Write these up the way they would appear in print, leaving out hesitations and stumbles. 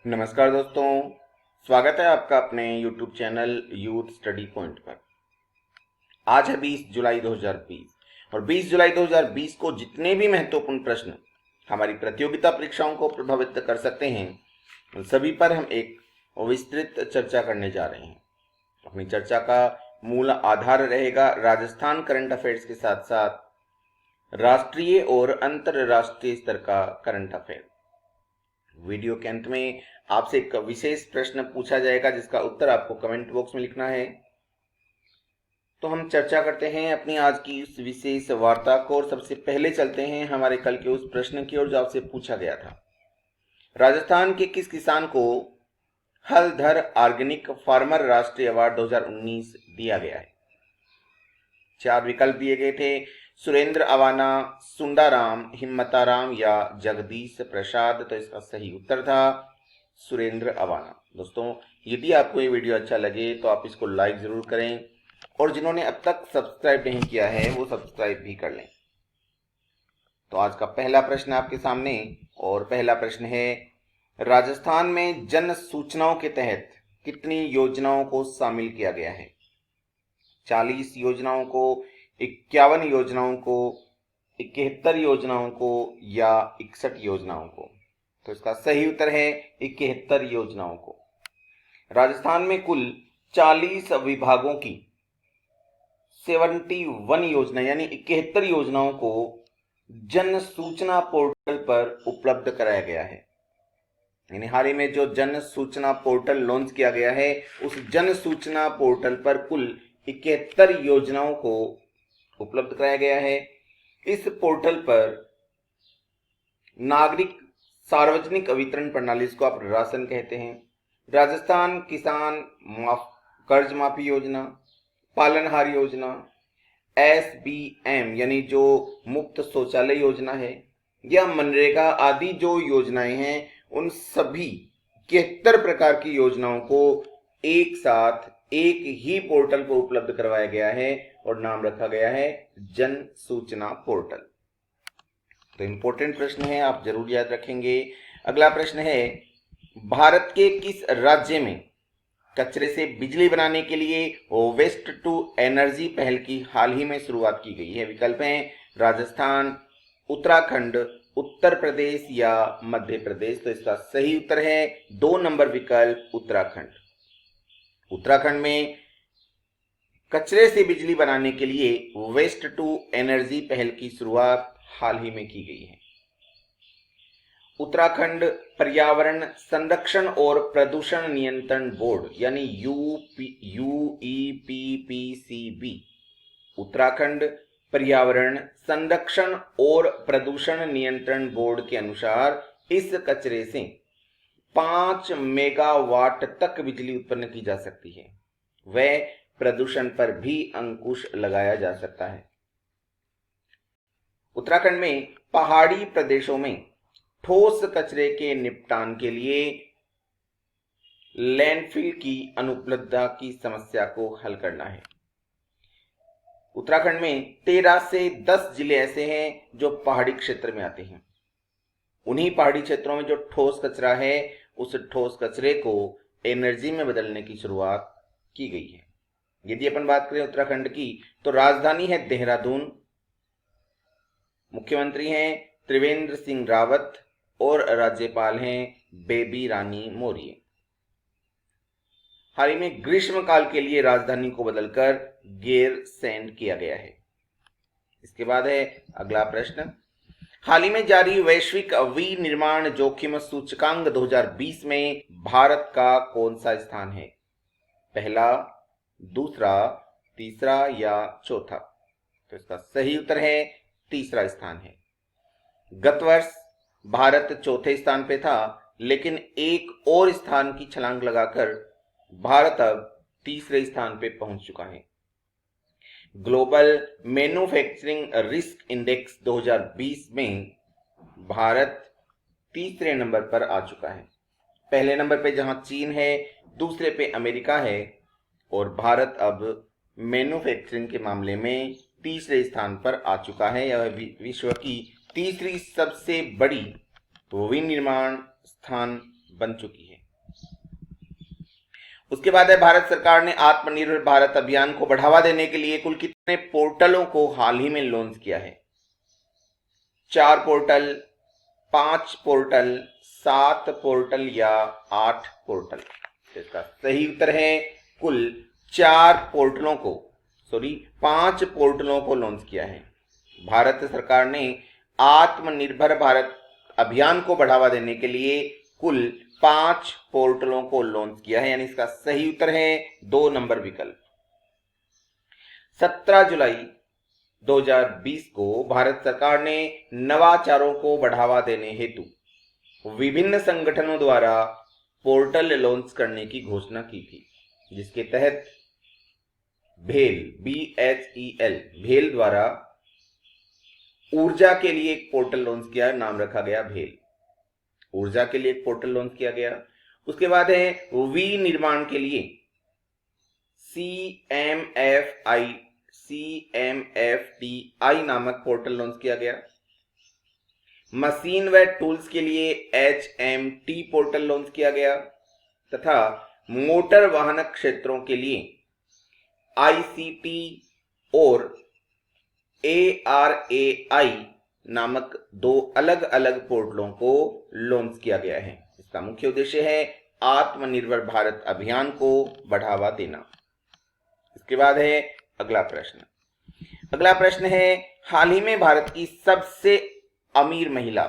नमस्कार दोस्तों, स्वागत है आपका अपने YouTube channel youth study point पर। आज है 20 जुलाई 2020 और 20 जुलाई 2020 को जितने भी महत्वपूर्ण प्रश्न हमारी प्रतियोगिता परीक्षाओं को प्रभावित कर सकते हैं, उन सभी पर हम एक विस्तृत चर्चा करने जा रहे हैं। अपनी चर्चा का मूल आधार रहेगा राजस्थान करंट अफेयर्स के साथ साथ राष्ट्रीय और अंतरराष्ट्रीय स्तर का करंट अफेयर। वीडियो के अंत में आपसे एक विशेष प्रश्न पूछा जाएगा जिसका उत्तर आपको कमेंट बॉक्स में लिखना है। तो हम चर्चा करते हैं अपनी आज की उस विशेष वार्ता को और सबसे पहले चलते हैं हमारे कल के उस प्रश्न की ओर जो आपसे पूछा गया था। राजस्थान के किस किसान को हलधर ऑर्गेनिक फार्मर राष्ट्रीय अवार्ड 2019 दिया गया है? 4 विकल्प दिए गए थे, सुरेंद्र अवाना, सुंडाराम, हिम्मताराम या जगदीश प्रसाद। तो इसका सही उत्तर था सुरेंद्र अवाना। दोस्तों, यदि आपको ये वीडियो अच्छा लगे तो आप इसको लाइक जरूर करें और जिन्होंने अब तक सब्सक्राइब नहीं किया है वो सब्सक्राइब भी कर लें। तो आज का पहला प्रश्न आपके सामने, और पहला प्रश्न है, राजस्थान में जन सूचनाओं के तहत कितनी योजनाओं को शामिल किया गया है? 40 योजनाओं को, 51 योजनाओं को, 71 योजनाओं को या 61 योजनाओं को? तो इसका सही उत्तर है 71 योजनाओं को। राजस्थान में कुल 40 विभागों की 71 योजना यानी 71 योजनाओं को जन सूचना पोर्टल पर उपलब्ध कराया गया है। यानी हाल ही में जो जन सूचना पोर्टल लॉन्च किया गया है, उस जन सूचना पोर्टल पर कुल 71 योजनाओं को उपलब्ध कराया गया है। इस पोर्टल पर नागरिक सार्वजनिक वितरण प्रणाली, इसको आप राशन कहते हैं, राजस्थान किसान कर्ज माफी योजना, पालनहार योजना, SBM यानी जो मुफ्त शौचालय योजना है, या मनरेगा आदि जो योजनाएं हैं, उन सभी 71 प्रकार की योजनाओं को एक साथ एक ही पोर्टल पर उपलब्ध करवाया गया है और नाम रखा गया है जन सूचना पोर्टल। तो इंपॉर्टेंट प्रश्न है, आप जरूर याद रखेंगे। अगला प्रश्न है, भारत के किस राज्य में कचरे से बिजली बनाने के लिए वेस्ट टू एनर्जी पहल की हाल ही में शुरुआत की गई है? विकल्प हैं राजस्थान, उत्तराखंड, उत्तर प्रदेश या मध्य प्रदेश। तो इसका सही उत्तर है 2 नंबर विकल्प उत्तराखंड। उत्तराखंड में कचरे से बिजली बनाने के लिए वेस्ट टू एनर्जी पहल की शुरुआत हाल ही में की गई है। उत्तराखंड पर्यावरण संरक्षण और प्रदूषण नियंत्रण बोर्ड यानी UEPPCB, उत्तराखंड पर्यावरण संरक्षण और प्रदूषण नियंत्रण बोर्ड के अनुसार इस कचरे से 5 मेगावाट तक बिजली उत्पन्न की जा सकती है। वह प्रदूषण पर भी अंकुश लगाया जा सकता है। उत्तराखंड में पहाड़ी प्रदेशों में ठोस कचरे के निपटान के लिए लैंडफिल की अनुपलब्धता की समस्या को हल करना है। उत्तराखंड में 13 से 10 जिले ऐसे हैं जो पहाड़ी क्षेत्र में आते हैं। उन्हीं पहाड़ी क्षेत्रों में जो ठोस कचरा है, उस ठोस कचरे को एनर्जी में बदलने की शुरुआत की गई है। यदि अपन बात करें उत्तराखंड की, तो राजधानी है देहरादून, मुख्यमंत्री हैं त्रिवेंद्र सिंह रावत और राज्यपाल हैं बेबी रानी मौर्य। हाल ही में ग्रीष्मकाल के लिए राजधानी को बदलकर गैरसैंण किया गया है। इसके बाद है अगला प्रश्न, हाल ही में जारी वैश्विक विनिर्माण जोखिम सूचकांक 2020 में भारत का कौन सा स्थान है? पहला, दूसरा, तीसरा या चौथा? तो इसका सही उत्तर है तीसरा स्थान है। गत वर्ष भारत चौथे स्थान पे था, लेकिन एक और स्थान की छलांग लगाकर भारत अब तीसरे स्थान पे पहुंच चुका है। ग्लोबल मैन्युफैक्चरिंग रिस्क इंडेक्स 2020 में भारत तीसरे नंबर पर आ चुका है। पहले नंबर पे जहां चीन है, दूसरे पे अमेरिका है, और भारत अब मैन्युफैक्चरिंग के मामले में तीसरे स्थान पर आ चुका है। यह विश्व की तीसरी सबसे बड़ी विनिर्माण स्थान बन चुकी है। उसके बाद है, भारत सरकार ने आत्मनिर्भर भारत अभियान को बढ़ावा देने के लिए कुल कितने पोर्टलों को हाल ही में लॉन्च किया है? 4 पोर्टल, 5 पोर्टल, 7 पोर्टल या 8 पोर्टल? इसका सही उत्तर है कुल 5 पोर्टलों को लॉन्च किया है। भारत सरकार ने आत्मनिर्भर भारत अभियान को बढ़ावा देने के लिए कुल 5 पोर्टलों को लॉन्च किया है, यानी इसका सही उत्तर है 2 नंबर विकल्प। 17 जुलाई 2020 को भारत सरकार ने नवाचारों को बढ़ावा देने हेतु विभिन्न संगठनों द्वारा पोर्टल लॉन्च करने की घोषणा की थी, जिसके तहत भेल द्वारा ऊर्जा के लिए एक पोर्टल लॉन्च किया, नाम रखा गया भेल। ऊर्जा के लिए एक पोर्टल लॉन्च किया गया। उसके बाद है, विनिर्माण के लिए CMFTI नामक पोर्टल लॉन्च किया गया। मशीन व टूल्स के लिए HMT पोर्टल लॉन्च किया गया तथा मोटर वाहन क्षेत्रों के लिए ICT और ARAI नामक 2 अलग अलग पोर्टलों को लॉन्च किया गया है। इसका मुख्य उद्देश्य है आत्मनिर्भर भारत अभियान को बढ़ावा देना। इसके बाद है अगला प्रश्न है, हाल ही में भारत की सबसे अमीर महिला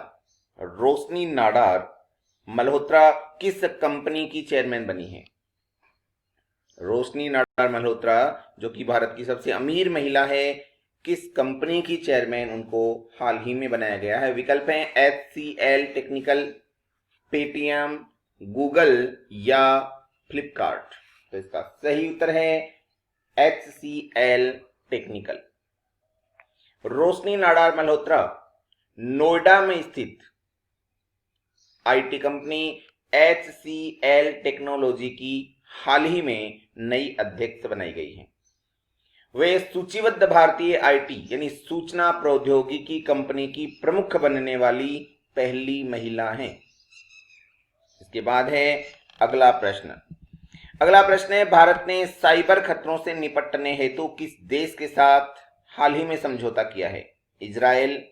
रोशनी नाडार मल्होत्रा किस कंपनी की चेयरमैन बनी है? रोशनी नाडार मल्होत्रा, जो कि भारत की सबसे अमीर महिला है, किस कंपनी की चेयरमैन उनको हाल ही में बनाया गया है? विकल्प हैं HCL टेक्निकल, पेटीएम, गूगल या फ्लिपकार्ट। तो इसका सही उत्तर है HCL टेक्निकल। रोशनी नाडार मल्होत्रा नोएडा में स्थित IT कंपनी HCL टेक्नोलॉजी की हाल ही में नई अध्यक्ष बनाई गई है। वे सूचीबद्ध भारतीय IT यानी सूचना प्रौद्योगिकी कंपनी की प्रमुख बनने वाली पहली महिला हैं। इसके बाद है अगला प्रश्न है, भारत ने साइबर खतरों से निपटने हेतु किस देश के साथ हाल ही में समझौता किया है? इजराइल,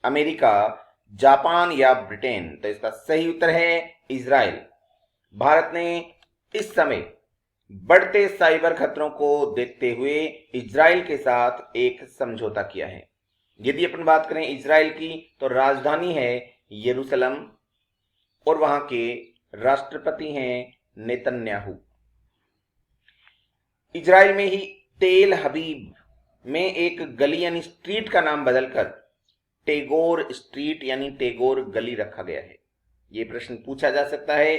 अमेरिका, जापान या ब्रिटेन? तो इसका सही उत्तर है इजराइल। भारत ने इस समय बढ़ते साइबर खतरों को देखते हुए इजराइल के साथ एक समझौता किया है। यदि अपन बात करें इजराइल की, तो राजधानी है यरूशलेम और वहां के राष्ट्रपति हैं नेतन्याहू। इजराइल में ही तेल हबीब में एक गली यानी स्ट्रीट का नाम बदलकर टैगोर स्ट्रीट यानी टैगोर गली रखा गया है। यह प्रश्न पूछा जा सकता है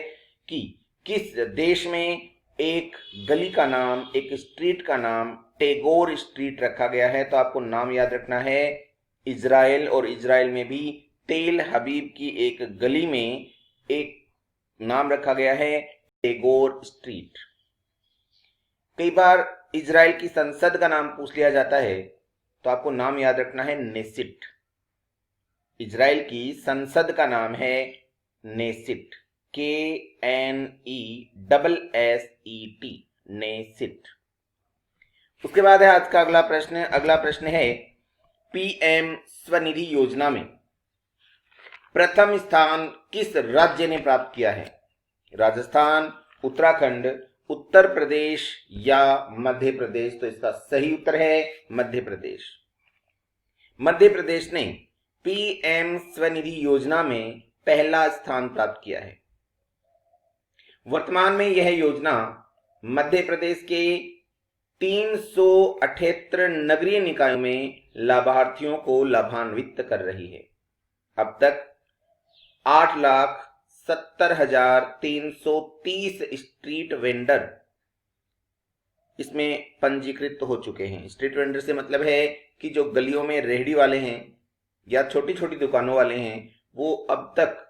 कि किस देश में एक गली का नाम, एक स्ट्रीट का नाम टैगोर स्ट्रीट रखा गया है? तो आपको नाम याद रखना है इजराइल, और इजराइल में भी तेल हबीब की एक गली में एक नाम रखा गया है टैगोर स्ट्रीट। कई बार इजराइल की संसद का नाम पूछ लिया जाता है, तो आपको नाम याद रखना है नेसिट। इजराइल की संसद का नाम है नेसिट, KNESSET, नेसिट। उसके बाद है आज का अगला प्रश्न है, PM स्वनिधि योजना में प्रथम स्थान किस राज्य ने प्राप्त किया है? राजस्थान, उत्तराखंड, उत्तर प्रदेश या मध्य प्रदेश? तो इसका सही उत्तर है मध्य प्रदेश। मध्य प्रदेश ने PM स्वनिधि योजना में पहला स्थान प्राप्त किया है। वर्तमान में यह योजना मध्य प्रदेश के 378 नगरीय निकायों में लाभार्थियों को लाभान्वित कर रही है। अब तक 8,70,330 स्ट्रीट वेंडर इसमें पंजीकृत हो चुके हैं। स्ट्रीट वेंडर से मतलब है कि जो गलियों में रेहड़ी वाले हैं या छोटी छोटी दुकानों वाले हैं, वो अब तक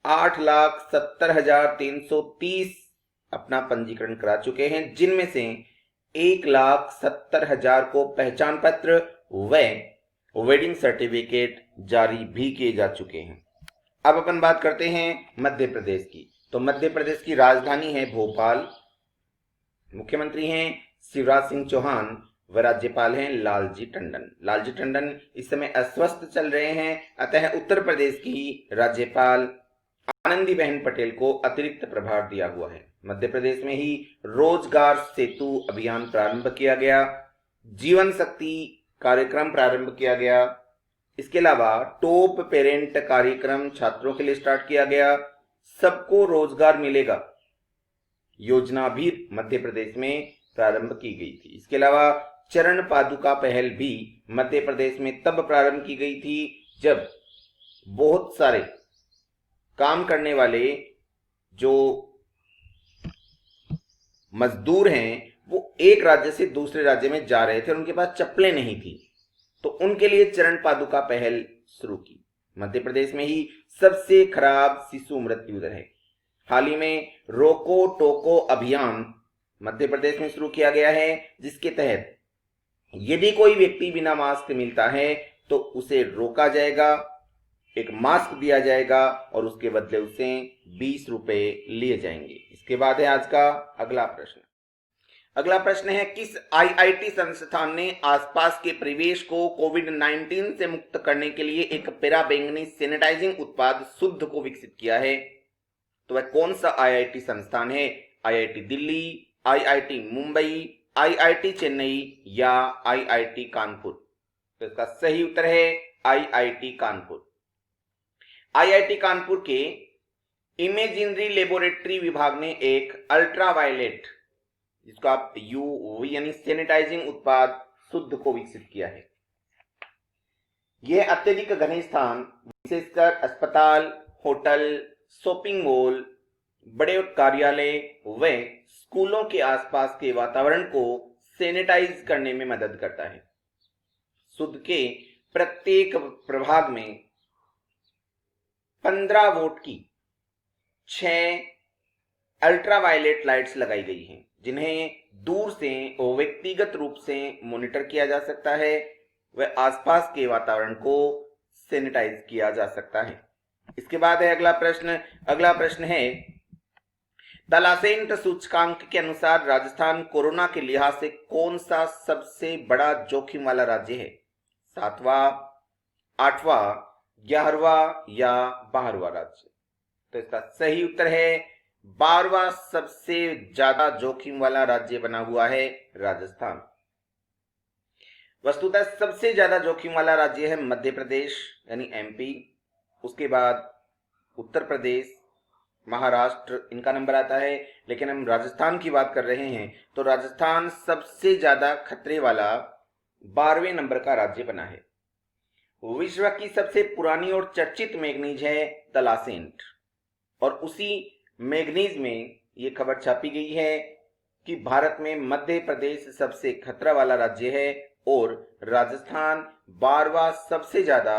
8,70,330 अपना पंजीकरण करा चुके हैं, जिनमें से 1,70,000 को पहचान पत्र व वेडिंग सर्टिफिकेट जारी भी किए जा चुके हैं। अब अपन बात करते हैं मध्य प्रदेश की। तो मध्य प्रदेश की राजधानी है भोपाल, मुख्यमंत्री हैं शिवराज सिंह चौहान व राज्यपाल हैं लालजी टंडन। लालजी टंडन इस समय अस्वस्थ चल रहे हैं, अतः उत्तर प्रदेश की राज्यपाल आनंदीबेन पटेल को अतिरिक्त प्रभार दिया हुआ है। मध्य प्रदेश में ही रोजगार सेतु अभियान प्रारंभ किया गया, जीवन शक्ति कार्यक्रम प्रारंभ किया गया, इसके अलावा टॉप पेरेंट कार्यक्रम छात्रों के लिए स्टार्ट किया गया, सबको रोजगार मिलेगा योजना भी मध्य प्रदेश में प्रारंभ की गई थी। इसके अलावा चरण पादुका पहल भी मध्य प्रदेश में तब प्रारंभ की गई थी जब बहुत सारे काम करने वाले जो मजदूर हैं वो एक राज्य से दूसरे राज्य में जा रहे थे और उनके पास चप्पलें नहीं थी, तो उनके लिए चरण पादुका पहल शुरू की। मध्य प्रदेश में ही सबसे खराब शिशु मृत्यु दर है। हाल ही में रोको टोको अभियान मध्य प्रदेश में शुरू किया गया है, जिसके तहत यदि कोई व्यक्ति बिना मास्क मिलता है तो उसे रोका जाएगा, एक मास्क दिया जाएगा और उसके बदले उसे 20 रुपए लिए जाएंगे। इसके बाद है आज का अगला प्रश्न। अगला प्रश्न है, किस आईआईटी संस्थान ने आसपास के परिवेश को कोविड-19 से मुक्त करने के लिए एक पैराबैंगनी सैनिटाइजिंग उत्पाद शुद्ध को विकसित किया है? तो वह कौन सा आईआईटी संस्थान है? IIT Delhi, IIT Mumbai, IIT Chennai या आईआईटी कानपुर? तो इसका सही उत्तर है आईआईटी कानपुर। आईआईटी कानपुर के इमेजिनरी लेबोरेटरी विभाग ने एक अल्ट्रावायलेट, जिसको आप यूवी यानी सैनिटाइजिंग उत्पाद शुद्ध को विकसित किया है। यह अत्यधिक घने स्थान, विशेषकर अस्पताल, होटल, शॉपिंग मॉल, बड़े कार्यालय व स्कूलों के आसपास के वातावरण को सैनिटाइज करने में मदद करता है। शुद्ध के प्रत्येक प्रभाग में 15 वोल्ट की 6 अल्ट्रावायलेट लाइट्स लगाई गई हैं, जिन्हें दूर से और व्यक्तिगत रूप से मॉनिटर किया जा सकता है व आसपास के वातावरण को सैनिटाइज किया जा सकता है। इसके बाद है अगला प्रश्न। अगला प्रश्न है, तलासेंट सूचकांक के अनुसार राजस्थान कोरोना के लिहाज से कौन सा सबसे बड़ा जोखिम वाला राज्य है? 7वां, 8वां, 11वां या 12वां राज्य? तो इसका सही उत्तर है 12वां सबसे ज्यादा जोखिम वाला राज्य बना हुआ है राजस्थान। वस्तुतः सबसे ज्यादा जोखिम वाला राज्य है मध्य प्रदेश यानी एमपी, उसके बाद उत्तर प्रदेश, महाराष्ट्र, इनका नंबर आता है। लेकिन हम राजस्थान की बात कर रहे हैं तो राजस्थान सबसे ज्यादा खतरे वाला 12वें नंबर का राज्य बना है। विश्व की सबसे पुरानी और चर्चित मैग्नीज है तलासेंट, और उसी मैग्नीज में ये खबर छापी गई है कि भारत में मध्य प्रदेश सबसे खतरा वाला राज्य है और राजस्थान 12वां सबसे ज्यादा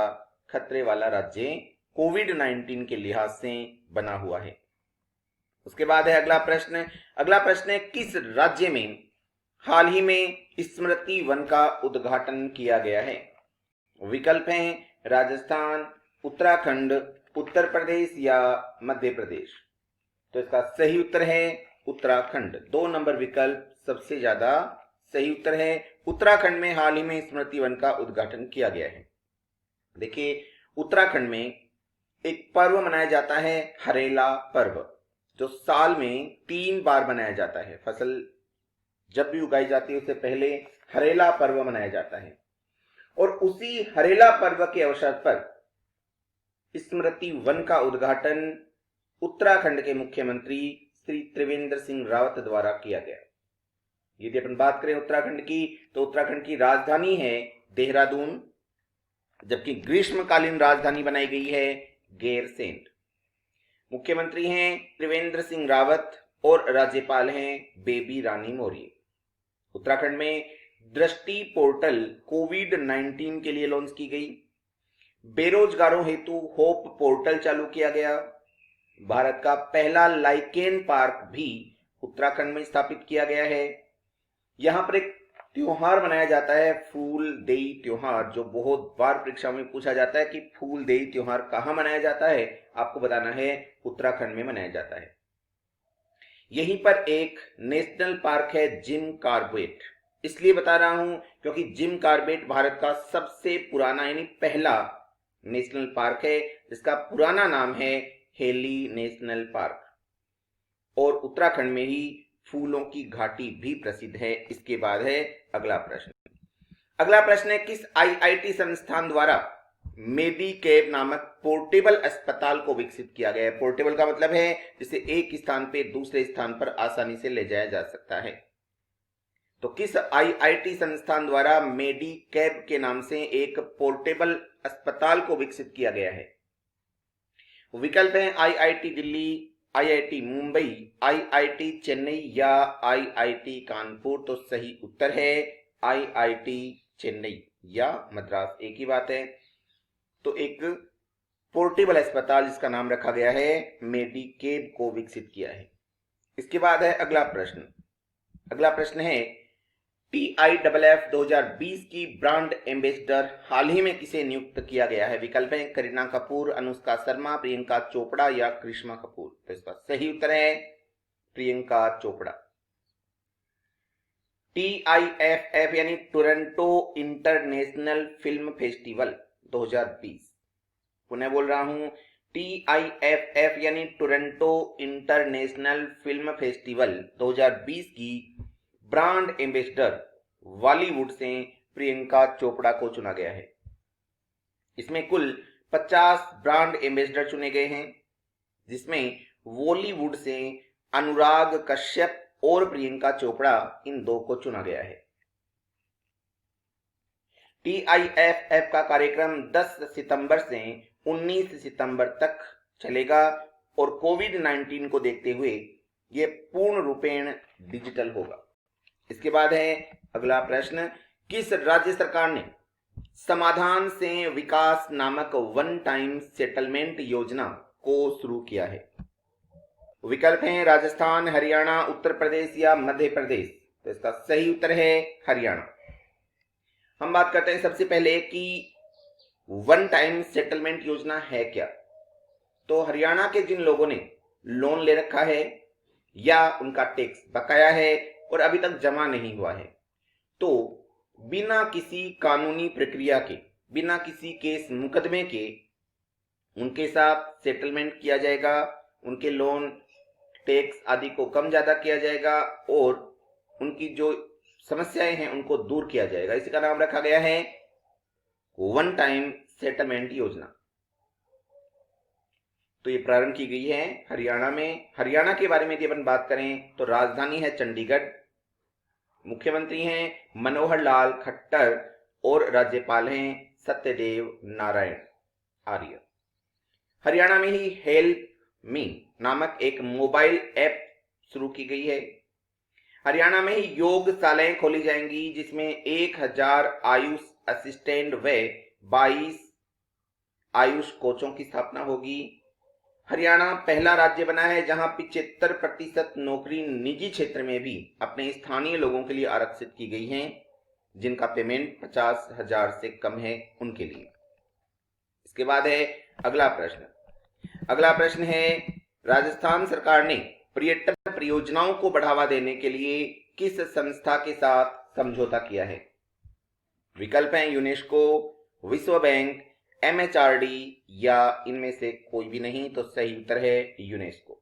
खतरे वाला राज्य कोविड-19 के लिहाज से बना हुआ है। उसके बाद है अगला प्रश्न। अगला प्रश्न है, किस राज्य में हाल ही में स्मृति वन का उद्घाटन किया गया है? विकल्प हैं राजस्थान, उत्तराखंड, उत्तर प्रदेश या मध्य प्रदेश। तो इसका सही उत्तर है उत्तराखंड। 2 नंबर विकल्प सबसे ज्यादा सही उत्तर है। उत्तराखंड में हाल ही में स्मृति वन का उद्घाटन किया गया है। देखिए, उत्तराखंड में एक पर्व मनाया जाता है हरेला पर्व, जो साल में 3 बार मनाया जाता है। फसल जब भी उगाई जाती है उससे पहले हरेला पर्व मनाया जाता है, और उसी हरेला पर्व के अवसर पर स्मृति वन का उद्घाटन उत्तराखंड के मुख्यमंत्री श्री त्रिवेंद्र सिंह रावत द्वारा किया गया। यदि अपन बात करें उत्तराखंड की, तो उत्तराखंड की राजधानी है देहरादून, जबकि ग्रीष्मकालीन राजधानी बनाई गई है गैरसेंट। मुख्यमंत्री हैं त्रिवेंद्र सिंह रावत और राज्यपाल हैं बेबी रानी मौर्य। उत्तराखंड में दृष्टि पोर्टल कोविड-19 के लिए लॉन्च की गई। बेरोजगारों हेतु होप पोर्टल चालू किया गया। भारत का पहला लाइकेन पार्क भी उत्तराखंड में स्थापित किया गया है। यहां पर एक त्योहार मनाया जाता है फूल देई त्योहार, जो बहुत बार परीक्षा में पूछा जाता है कि फूल देई त्योहार कहाँ मनाया जाता है। आपको बताना है उत्तराखंड में मनाया जाता है। यहीं पर एक नेशनल पार्क है जिम कॉर्बेट। इसलिए बता रहा हूं क्योंकि जिम कॉर्बेट भारत का सबसे पुराना यानी पहला नेशनल पार्क है, जिसका पुराना नाम है हेली नेशनल पार्क, और उत्तराखंड में ही फूलों की घाटी भी प्रसिद्ध है। इसके बाद है अगला प्रश्न। अगला प्रश्न है, किस आईआईटी संस्थान द्वारा मेडिकेब नामक पोर्टेबल अस्पताल को विकसित किया गया है। पोर्टेबल का मतलब है जिसे एक स्थान पे दूसरे स्थान पर आसानी से ले जाया जा सकता है। तो किस आईआईटी संस्थान द्वारा मेडिकेब के नाम से एक पोर्टेबल अस्पताल को विकसित किया गया है। विकल्प है IIT Delhi, IIT Mumbai, IIT Chennai या आईआईटी कानपुर। तो सही उत्तर है आईआईटी चेन्नई या मद्रास, एक ही बात है। तो एक पोर्टेबल अस्पताल जिसका नाम रखा गया है मेडिकेब को विकसित किया है। इसके बाद है अगला प्रश्न। अगला प्रश्न है, TIFF 2020 की ब्रांड एम्बेसडर हाल ही में किसे नियुक्त किया गया है। विकल्प है करीना कपूर, अनुष्का शर्मा, प्रियंका चोपड़ा या करिश्मा कपूर। तो इसका सही उत्तर है प्रियंका चोपड़ा। TIFF यानी टोरंटो इंटरनेशनल फिल्म फेस्टिवल 2020, पुनः बोल रहा हूं, TIFF यानी टोरंटो इंटरनेशनल फिल्म फेस्टिवल 2020 की ब्रांड एम्बेसडर बॉलीवुड से प्रियंका चोपड़ा को चुना गया है। इसमें कुल 50 ब्रांड एम्बेसडर चुने गए हैं, जिसमें बॉलीवुड से अनुराग कश्यप और प्रियंका चोपड़ा इन दो को चुना गया है। TIFF का कार्यक्रम 10 सितंबर से 19 सितंबर तक चलेगा और कोविड-19 को देखते हुए यह पूर्ण रूपेण डिजिटल होगा। इसके बाद है अगला प्रश्न, किस राज्य सरकार ने समाधान से विकास नामक वन टाइम सेटलमेंट योजना को शुरू किया है। विकल्प हैं राजस्थान, हरियाणा, उत्तर प्रदेश या मध्य प्रदेश। तो इसका सही उत्तर है हरियाणा। हम बात करते हैं सबसे पहले कि वन टाइम सेटलमेंट योजना है क्या। तो हरियाणा के जिन लोगों ने लोन ले रखा है या उनका टैक्स बकाया है और अभी तक जमा नहीं हुआ है, तो बिना किसी कानूनी प्रक्रिया के, बिना किसी केस मुकदमे के उनके साथ सेटलमेंट किया जाएगा। उनके लोन टैक्स आदि को कम ज्यादा किया जाएगा और उनकी जो समस्याएं हैं उनको दूर किया जाएगा। इसी का नाम रखा गया है वन टाइम सेटलमेंट योजना। तो ये प्रारंभ की गई है हरियाणा में। हरियाणा के बारे में यदि अपन बात करें तो राजधानी है चंडीगढ़, मुख्यमंत्री हैं मनोहर लाल खट्टर और राज्यपाल हैं सत्यदेव नारायण आर्य। हरियाणा में ही हेल्प मी नामक एक मोबाइल ऐप शुरू की गई है। हरियाणा में ही योगशालाएं खोली जाएंगी, जिसमें 1000 आयुष असिस्टेंट व 22 आयुष कोचों की स्थापना होगी। हरियाणा पहला राज्य बना है जहां 75% नौकरी निजी क्षेत्र में भी अपने स्थानीय लोगों के लिए आरक्षित की गई हैं, जिनका पेमेंट 50,000 से कम है उनके लिए। इसके बाद है अगला प्रश्न। अगला प्रश्न है, राजस्थान सरकार ने पर्यटन परियोजनाओं को बढ़ावा देने के लिए किस संस्था के साथ समझौता किया है। विकल्प हैं यूनेस्को, विश्व बैंक, MHRD या इनमें से कोई भी नहीं। तो सही उत्तर है यूनेस्को।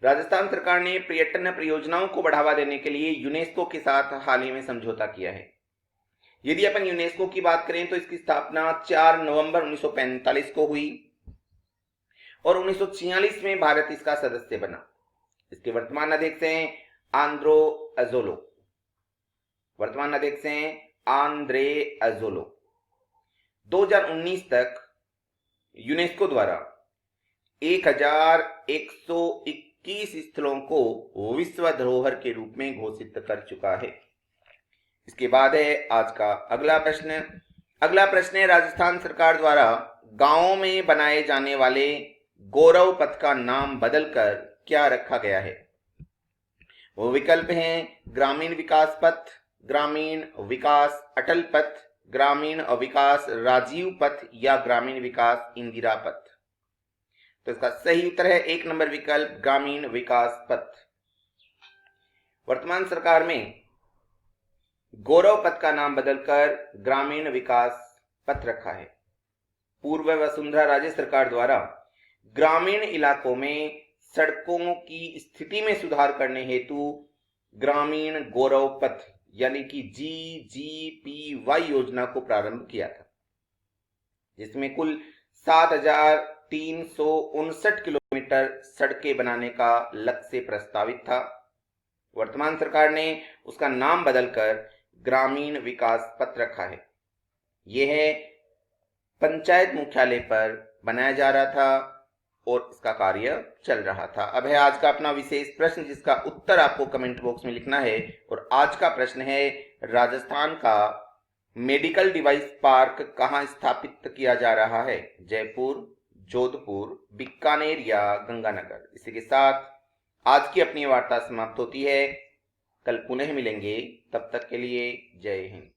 राजस्थान सरकार ने पर्यटन परियोजनाओं को बढ़ावा देने के लिए यूनेस्को के साथ हाल ही में समझौता किया है। यदि अपन यूनेस्को की बात करें तो इसकी स्थापना 4 नवंबर 1945 को हुई और 1946 में भारत इसका सदस्य बना। इसके वर्तमान अध्यक्ष हैं आंद्रो अजोलो। वर्तमान अध्यक्ष हैं आंद्रे अजोलो। 2019 तक यूनेस्को द्वारा 1121 स्थलों को विश्व धरोहर के रूप में घोषित कर चुका है। इसके बाद है आज का अगला प्रश्न। अगला प्रश्न है, राजस्थान सरकार द्वारा गांवों में बनाए जाने वाले गौरव पथ का नाम बदलकर क्या रखा गया है। वो विकल्प हैं ग्रामीण विकास पथ, ग्रामीण विकास अटल पथ, ग्रामीण विकास राजीव पथ या ग्रामीण विकास इंदिरा पथ? तो इसका सही उत्तर है 1 नंबर विकल्प, ग्रामीण विकास पथ। वर्तमान सरकार में गौरव पथ का नाम बदलकर ग्रामीण विकास पथ रखा है। पूर्व वसुंधरा राजे सरकार द्वारा ग्रामीण इलाकों में सड़कों की स्थिति में सुधार करने हेतु ग्रामीण गौरव पथ यानी कि GGPY योजना को प्रारंभ किया था, जिसमें कुल 7,359 किलोमीटर सड़कें बनाने का लक्ष्य प्रस्तावित था। वर्तमान सरकार ने उसका नाम बदलकर ग्रामीण विकास पथ रखा है। यह पंचायत मुख्यालय पर बनाया जा रहा था और इसका कार्य चल रहा था। अब है आज का अपना विशेष प्रश्न, जिसका उत्तर आपको कमेंट बॉक्स में लिखना है। और आज का प्रश्न है, राजस्थान का मेडिकल डिवाइस पार्क कहाँ स्थापित किया जा रहा है? जयपुर, जोधपुर, बीकानेर या गंगानगर? इसी के साथ आज की अपनी वार्ता समाप्त होती है। कल पुनः मिलेंगे, तब तक के लिए जय हिंद।